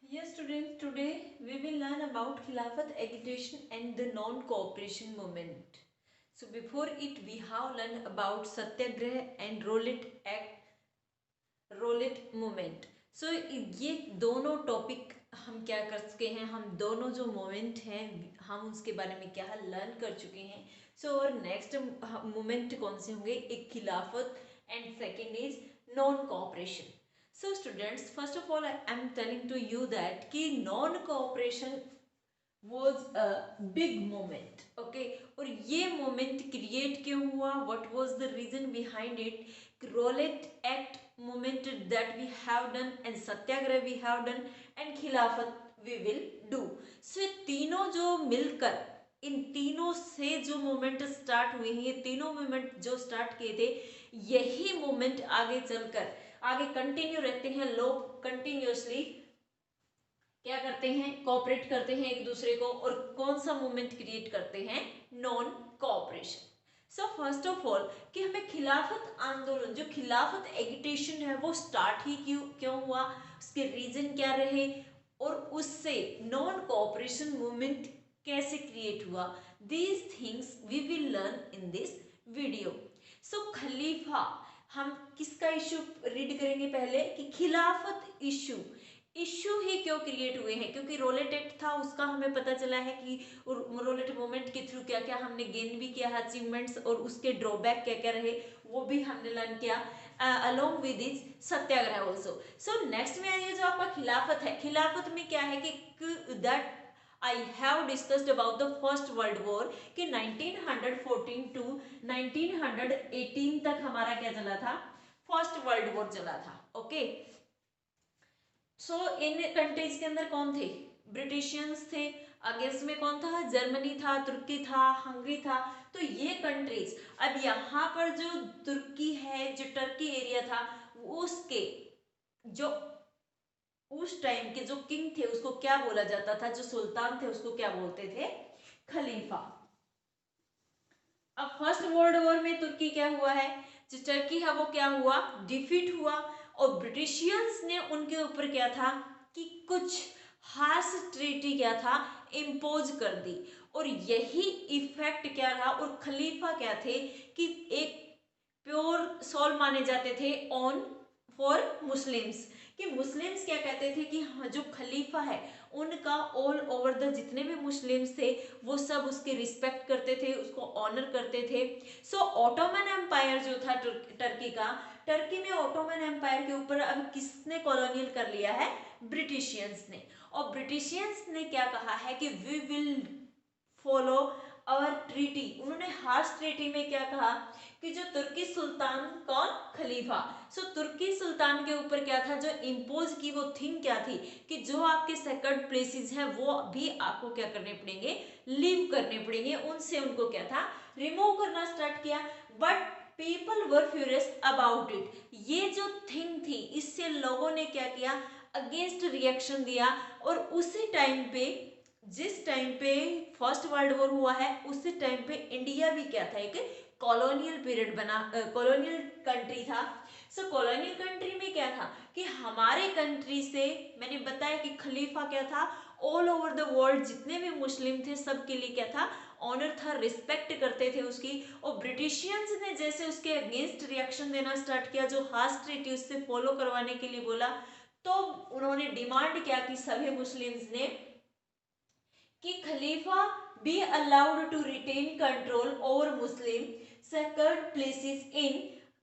Yes, students, today we will learn about Khilafat agitation and the non-cooperation movement. So before it, we have learned about Satyagraha and Rowlatt movement. So ये दोनों topic हम क्या कर चुके हैं, हम दोनों जो मोमेंट हैं हम उसके बारे में क्या लर्न कर चुके हैं. सो और नेक्स्ट मोमेंट कौन से होंगे, एक खिलाफत and second is non cooperation. So students, first of all, I am telling to you that कि non-cooperation was a big moment, okay. और ये moment create क्यों हुआ, what was the reason behind it. Rowlatt Act moment that we have done and Satyagraha we have done and खिलाफत we will do. So ये तीनों जो मिलकर इन तीनों से जो मोमेंट स्टार्ट हुए हैं, ये तीनों मोमेंट जो स्टार्ट किए थे, यही मोमेंट आगे चलकर आगे कंटिन्यू रहते हैं. लोग कंटिन्यूअसली क्या करते हैं, कोऑपरेट करते हैं एक दूसरे को, और कौन सा मूवमेंट क्रिएट करते हैं, non cooperation. So first of all कि हमें खिलाफत आंदोलन, जो खिलाफत एगिटेशन है, वो स्टार्ट ही क्यों हुआ, उसके रीजन क्या रहे, और उससे नॉन कोऑपरेशन मूवमेंट कैसे क्रिएट हुआ. These things we will learn in this video. So खलीफा, हम किसका इश्यू रीड करेंगे पहले, कि खिलाफत इश्यू ही क्यों क्रिएट हुए हैं, क्योंकि रोलेट एक्ट था, उसका हमें पता चला है कि रोलेट मूवमेंट के थ्रू क्या क्या हमने गेन भी किया है अचीवमेंट्स, और उसके ड्रॉबैक क्या क्या रहे वो भी हमने लर्न किया along with is Satyagraha also. So next में आइए, जो आपका खिलाफत है, खिलाफत में क्या है कि that I have discussed about the first world war कि 1914 टू 1918 तक हमारा क्या चला था, फर्स्ट वर्ल्ड वॉर चला था, ओके. सो इन कंट्रीज के अंदर कौन थे, ब्रिटिशियंस थे, अगेंस्ट में कौन था, जर्मनी था, तुर्की था, हंगरी था. तो ये कंट्रीज, अब यहाँ पर जो तुर्की है, जो टर्की एरिया था, उसके जो उस टाइम के जो किंग थे उसको क्या बोला जाता था, जो सुल्तान थे उसको क्या बोलते थे, खलीफा. अब फर्स्ट वर्ल्ड वॉर में तुर्की क्या हुआ है, जो टर्की है वो क्या हुआ, डिफीट हुआ, और ब्रिटिशियंस ने उनके ऊपर क्या था कि कुछ हार्श ट्रीटी क्या था, इम्पोज कर दी, और यही इफेक्ट क्या रहा, और खलीफा क्या थे कि एक प्योर सोल माने जाते थे ऑन फॉर मुस्लिम्स, कि मुस्लिम्स क्या कहते थे कि हाँ, जो खलीफा है उनका ऑल ओवर द जितने भी मुस्लिम्स थे वो सब उसके रिस्पेक्ट करते थे, उसको ऑनर करते थे. सो ऑटोमन एम्पायर जो था टर्की का, टर्की में ऑटोमन एम्पायर के ऊपर अब किसने कॉलोनियल कर लिया है, ब्रिटिशियंस ने. और ब्रिटिशियंस ने क्या कहा है कि we will follow our treaty. उन्होंने हार्श ट्रीटी में क्या कहा कि जो तुर्की सुल्तान, कौन, खलीफा. सो तुर्की सुल्तान के ऊपर क्या था, जो इम्पोज की वो थिंग क्या थी कि जो आपके सेकंड प्लेसेस हैं वो भी आपको क्या करने पड़ेंगे, लीव करने पड़ेंगे. उनसे उनको क्या था, रिमूव करना स्टार्ट किया. But people were furious about it. ये जो थिंग थी, इससे लोगों ने क्या किया, अगेंस्ट रिएक्शन दिया. और उसी टाइम पे, जिस टाइम पे फर्स्ट वर्ल्ड वॉर हुआ है, उसी टाइम पे इंडिया भी क्या था, एक कॉलोनियल पीरियड बना, कॉलोनियल कंट्री था. सो कॉलोनियल कंट्री में क्या था कि हमारे कंट्री से, मैंने बताया कि खलीफा क्या था, ऑल ओवर द वर्ल्ड जितने भी मुस्लिम थे सबके लिए क्या था, ऑनर था, रिस्पेक्ट करते थे उसकी. और ब्रिटिशियंस ने जैसे उसके अगेंस्ट रिएक्शन देना स्टार्ट किया, जो हार्श ट्रीटी उससे फॉलो करवाने के लिए बोला, तो उन्होंने डिमांड क्या की सभी मुस्लिम्स ने कि खलीफा be allowed to retain control over Muslim sacred places in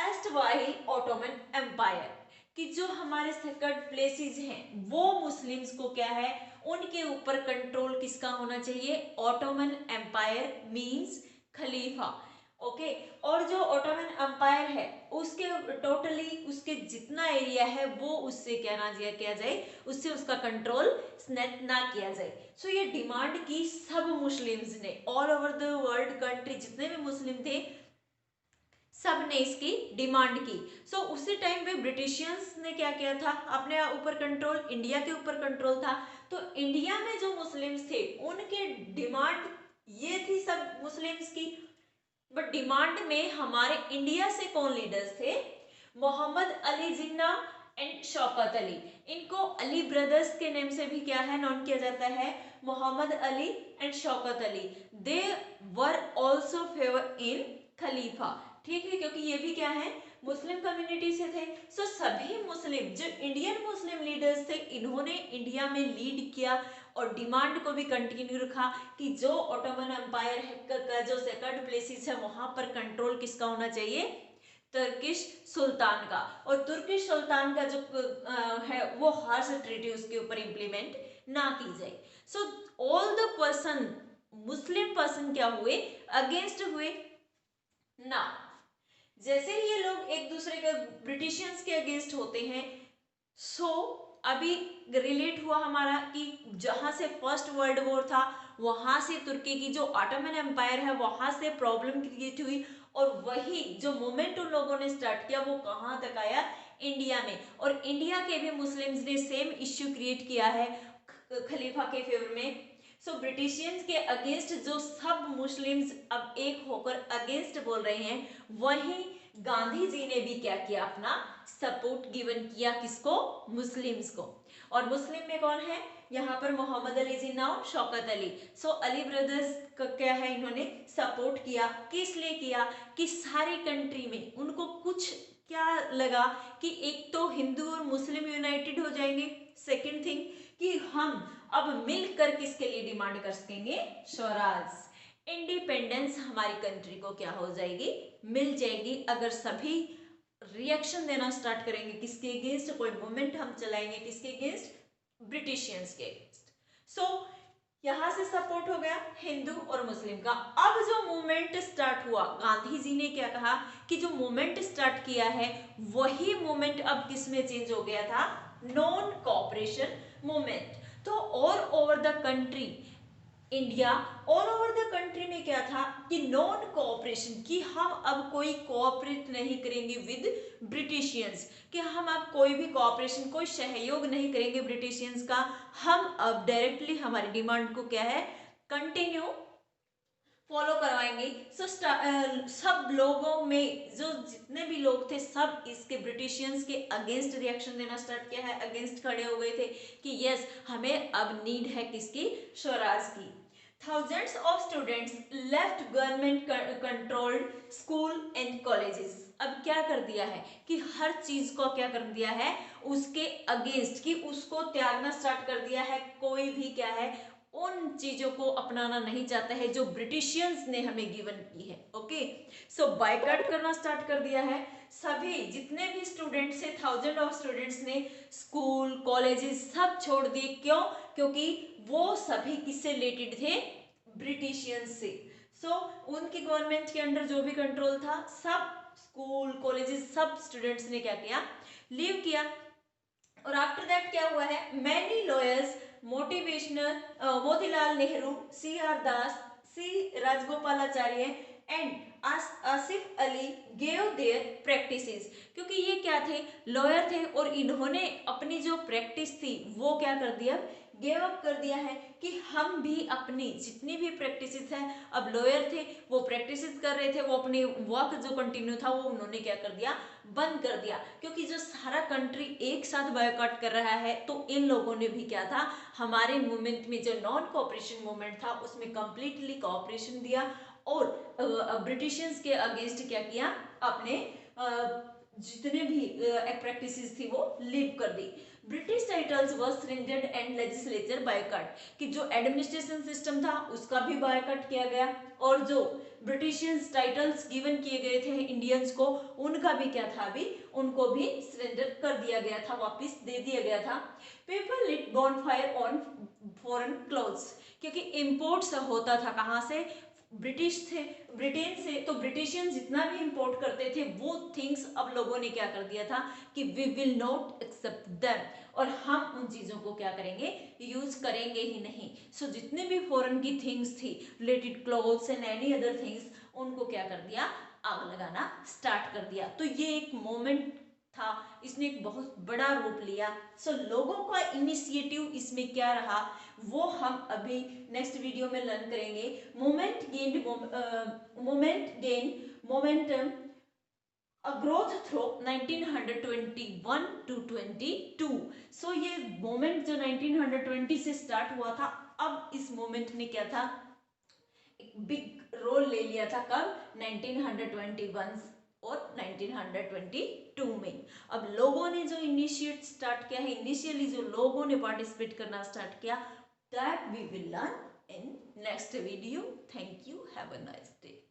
erstwhile Ottoman empire. कि जो हमारे सेक्रेड प्लेसेस हैं वो मुस्लिम्स को क्या है, उनके ऊपर कंट्रोल किसका होना चाहिए, ऑटोमन एम्पायर मींस खलीफा, ओके. और जो ऑटोमन एम्पायर है उसके टोटली उसके जितना एरिया है वो उससे क्या ना किया जाए, उससे उसका कंट्रोल ना किया जाए. सो ये डिमांड की सब मुस्लिम्स ने, all over the world country जितने भी मुस्लिम थे सब ने इसकी डिमांड की. सो उसी टाइम पे ब्रिटिशियंस ने क्या किया था, अपने ऊपर कंट्रोल, इंडिया के ऊपर कंट्रोल था. तो इंडिया में जो मुस्लिम्स थे उनके डिमांड ये थी सब मुस्लिम्स की. बट डिमांड में हमारे इंडिया से कौन लीडर्स थे, मोहम्मद अली जिन्ना एंड शौकत अली। इनको अली ब्रदर्स के नेम से भी क्या है नोन किया जाता है, Mohammad Ali and Shaukat Ali. They were also favour in खलीफा, ठीक है, क्योंकि ये भी क्या है मुस्लिम कम्युनिटी से थे। सो सभी मुस्लिम जो इंडियन मुस्लिम लीडर्स थे इन्होंने इंडिया में लीड किया और डिमांड को भी कंटिन्यू रखा कि जो ऑटोमन एम्पायर का जो सेकंड प्लेसेस है वहां पर कंट्रोल किसका होना चाहिए, तुर्किश सुल्तान का। और तुर्किश सुल्तान का जो है वो हार्श ट्रीटी उसके ऊपर इंप्लीमेंट ना की जाए। So all the person Muslim person क्या हुए, अगेंस्ट हुए ना। जैसे ही ये लोग एक दूसरे के ब्रिटिशियंस के अगेंस्ट होते हैं, सो अभी रिलेट हुआ हमारा कि जहां से फर्स्ट वर्ल्ड वॉर था वहां से तुर्की की जो ऑटोमन एम्पायर है वहां से प्रॉब्लम क्रिएट हुई, और वही जो मूवमेंट उन लोगों ने स्टार्ट किया वो कहां तक आया, इंडिया में। और इंडिया के भी मुस्लिम्स ने सेम इश्यू क्रिएट किया है खलीफा के फेवर में। सो ब्रिटिशियंस के अगेंस्ट जो सब मुस्लिम्स अब एक होकर अगेंस्ट बोल रहे हैं, वही गांधी जी ने भी क्या किया, अपना सपोर्ट गिवन किया, किसको, मुस्लिम्स को। और मुस्लिम में कौन है यहाँ पर, मोहम्मद अली जिन्ना, शौकत अली। सो अली ब्रदर्स का क्या है, इन्होंने सपोर्ट किया। किस लिए किया कि सारी कंट्री में उनको कुछ क्या लगा कि एक तो हिंदू और मुस्लिम यूनाइटेड हो जाएंगे, सेकंड थिंग कि हम अब मिलकर किसके लिए डिमांड कर सकेंगे, स्वराज, इंडिपेंडेंस हमारी कंट्री को क्या हो जाएगी, मिल जाएगी। अगर सभी रिएक्शन देना स्टार्ट करेंगे, किसके अगेंस्ट, कोई मूवमेंट हम चलाएंगे, किसके अगेंस्ट, ब्रिटिशियंस के अगेंस्ट। सो यहां से सपोर्ट हो गया हिंदू और मुस्लिम का। अब जो मूवमेंट स्टार्ट हुआ, गांधी जी ने क्या कहा कि जो मूवमेंट स्टार्ट किया है वही मूवमेंट अब किस में चेंज हो गया था, नॉन कोऑपरेशन मूवमेंट। तो all over the country, India all over the country में क्या था कि नॉन कोऑपरेशन, कि हम अब कोई कोऑपरेट नहीं करेंगे विद ब्रिटिशियंस, कि हम अब कोई भी कोऑपरेशन, कोई सहयोग नहीं करेंगे ब्रिटिशियंस का। हम अब डायरेक्टली हमारी डिमांड को क्या है, कंटिन्यू फॉलो करवाएंगे। सो सब लोगों में जो जितने भी लोग थे सब इसके ब्रिटिशियंस के अगेंस्ट रिएक्शन देना स्टार्ट किया है, अगेंस्ट खड़े हो गए थे कि यस हमें अब नीड है किसकी, स्वराज की। Thousands of students left government controlled school and colleges। अब क्या कर दिया है कि हर चीज को क्या कर दिया है, उसके अगेंस्ट, कि उसको त्यागना स्टार्ट कर दिया है। कोई भी क्या है उन चीजों को अपनाना नहीं चाहता है जो ब्रिटिशियंस ने हमें गिवन की है। ओके, सो बायकॉट करना स्टार्ट कर दिया है। सभी जितने भी स्टूडेंट्स थे, थाउजेंड ऑफ स्टूडेंट्स ने स्कूल कॉलेजेस सब छोड़ दिए। क्यों, क्योंकि वो सभी किससे रिलेटेड थे, ब्रिटिशियंस से। सो उनकी गवर्नमेंट के अंडर जो भी कंट्रोल था, सब स्कूल कॉलेजेस सब स्टूडेंट्स ने क्या किया, लीव किया। और आफ्टर दैट क्या हुआ है, many lawyers, motivational, Motilal Nehru, C R Das, C Rajagopalachari and Asaf Ali gave their practices. क्योंकि ये क्या थे, लॉयर थे और इन्होंने अपनी जो प्रैक्टिस थी वो क्या कर दिया, गेव अप कर दिया है कि हम भी अपनी जितनी भी प्रैक्टिसेस है, अब लॉयर थे वो प्रैक्टिसेस कर रहे थे, वो अपने वर्क जो कंटिन्यू था वो उन्होंने क्या कर दिया, बंद कर दिया। क्योंकि जो सारा कंट्री एक साथ बायकॉट कर रहा है तो इन लोगों ने भी क्या था, हमारे मूवमेंट में जो नॉन कोऑपरेशन मूवमेंट था उसमें कंप्लीटली कोऑपरेशन दिया और ब्रिटिशियंस के अगेंस्ट क्या किया, अपने जितने भी प्रैक्टिसेस थी वो लीव कर दी। British titles was surrendered and legislature boycott, कि जो एडमिनिस्ट्रेशन सिस्टम था उसका भी बायकॉट किया गया और जो ब्रिटिशियंस टाइटल्स गिवन किए गए थे इंडियंस को उनका भी क्या था, अभी उनको भी सरेंडर कर दिया गया था, वापस दे दिया गया था। People lit bonfire on foreign clothes, क्योंकि इंपोर्ट्स होता था कहाँ से, ब्रिटिश थे, ब्रिटेन से। तो ब्रिटिशियन जितना भी इंपोर्ट करते थे वो थिंग्स अब लोगों ने क्या कर दिया था कि we will not accept them, और हम उन चीजों को क्या करेंगे, यूज करेंगे ही नहीं। सो जितने भी फॉरेन की थिंग्स थी related clothes and any other things, उनको क्या कर दिया, आग लगाना स्टार्ट कर दिया। तो ये एक मोमेंट था, इसने एक बहुत बड़ा रूप लिया। सो लोगों का इनिशिएटिव इसमें क्या रहा वो हम अभी नेक्स्ट वीडियो में लर्न करेंगे। Moment gain momentum a growth through 1921 to 22. सो ये मोमेंट जो 1920 से स्टार्ट हुआ था, अब इस मोमेंट ने क्या था, एक बिग रोल ले लिया था। कब? 1921 और 1922 में। अब लोगों ने जो इनिशिएट स्टार्ट किया है, इनिशियली जो लोगों ने पार्टिसिपेट करना स्टार्ट किया, that we will learn in next video. Thank you. Have a nice day.